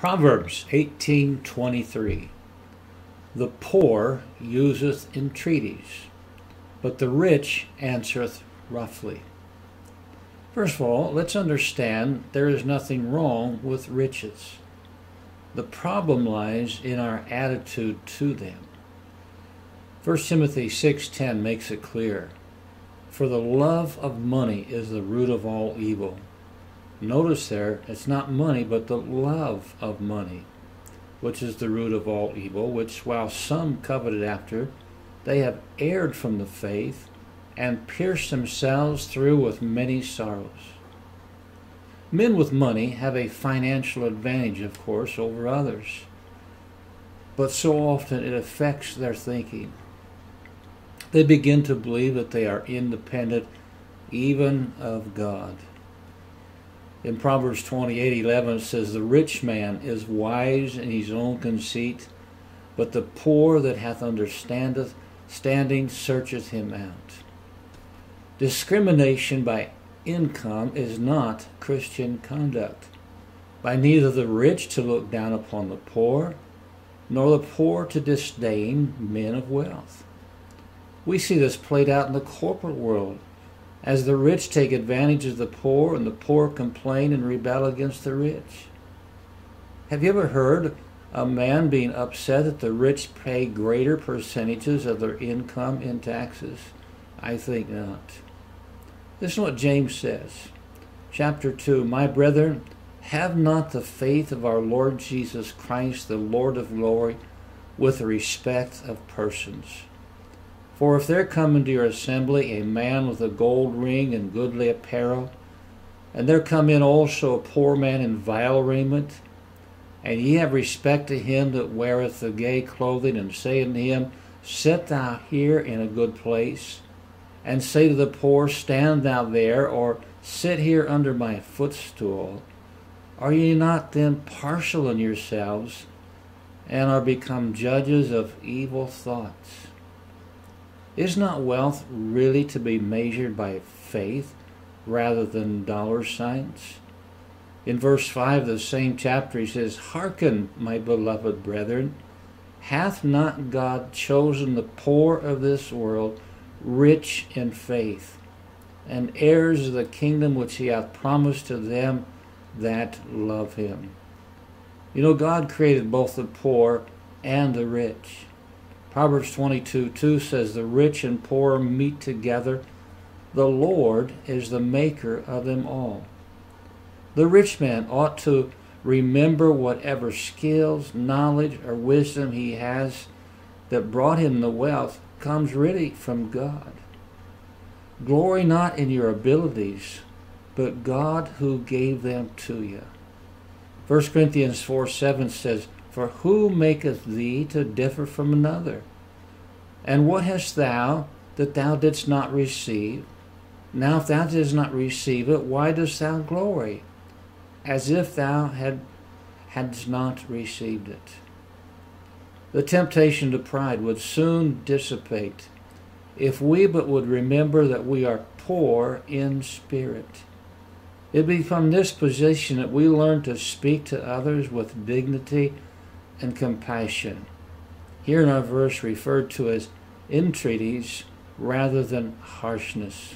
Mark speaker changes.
Speaker 1: Proverbs 18:23. The poor useth entreaties, but the rich answereth roughly. First of all, let's understand there is nothing wrong with riches. The problem lies in our attitude to them. 1 Timothy 6:10 makes it clear, "For the love of money is the root of all evil." Notice there, it's not money, but the love of money, which is the root of all evil, which while some coveted after, they have erred from the faith and pierced themselves through with many sorrows. Men with money have a financial advantage, of course, over others, but so often it affects their thinking. They begin to believe that they are independent even of God. In Proverbs 28:11 it says, "The rich man is wise in his own conceit, but the poor that hath understanding searcheth him out." Discrimination by income is not Christian conduct. By neither the rich to look down upon the poor, nor the poor to disdain men of wealth. We see this played out in the corporate world, as the rich take advantage of the poor and the poor complain and rebel against the rich. Have you ever heard a man being upset that the rich pay greater percentages of their income in taxes? I think not. This is what James says. Chapter 2, "My brethren, have not the faith of our Lord Jesus Christ, the Lord of glory, with respect of persons. For if there come into your assembly a man with a gold ring and goodly apparel, and there come in also a poor man in vile raiment, and ye have respect to him that weareth the gay clothing, and say unto him, Sit thou here in a good place, and say to the poor, Stand thou there, or sit here under my footstool, are ye not then partial in yourselves, and are become judges of evil thoughts? Is not wealth really to be measured by faith rather than dollar signs? In verse 5 of the same chapter he says, "Hearken, my beloved brethren, hath not God chosen the poor of this world rich in faith, and heirs of the kingdom which he hath promised to them that love him?" You know, God created both the poor and the rich. Proverbs 22:2 says, "The rich and poor meet together. The Lord is the maker of them all." The rich man ought to remember whatever skills, knowledge, or wisdom he has that brought him the wealth comes really from God. Glory not in your abilities, but God who gave them to you. 1 Corinthians 4:7 says, "For who maketh thee to differ from another? And what hast thou that thou didst not receive? Now if thou didst not receive it, why dost thou glory, as if thou hadst not received it?" The temptation to pride would soon dissipate if we but would remember that we are poor in spirit. It be from this position that we learn to speak to others with dignity and compassion, here in our verse referred to as entreaties rather than harshness.